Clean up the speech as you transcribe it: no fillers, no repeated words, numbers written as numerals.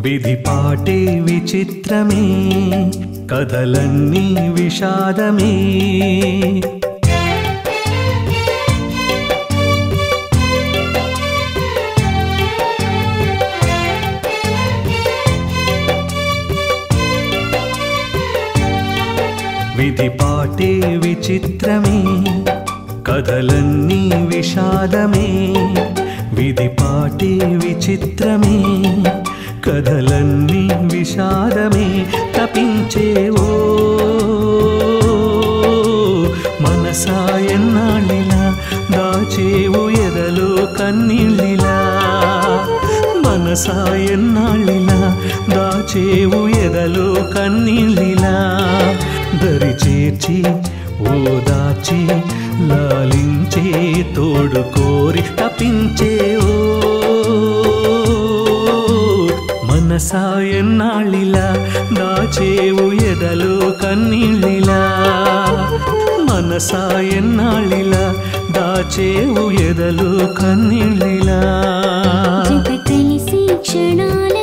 విధిపాటే విచిత్రమే కథలన్నీ విషాదమే విధిపాటే విచిత్రమే కథలన్నీ విషాదమే విధిపాటే విచిత్రమే కథలన్నీ విషాదమే తపించేవో మనసా ఎన్నాళ్ళిలా దాచేవు ఎదలో కన్నీళ్ళిలా మనసా ఎన్నాళ్ళిలా దాచేవు ఎదలో కన్నీళ్ళిలా దరి చేర్చి ఓదాచి లాలించే తోడు కోరి తపించేవో మనసా ఎన్నాళ్ళిలా దాచేవు ఎదలో కన్నీళ్ళిలా మనసా ఎన్నాళ్ళిలా దాచేవు ఎదలో కన్నీళ్ళిలా జత కలిసి క్షణాల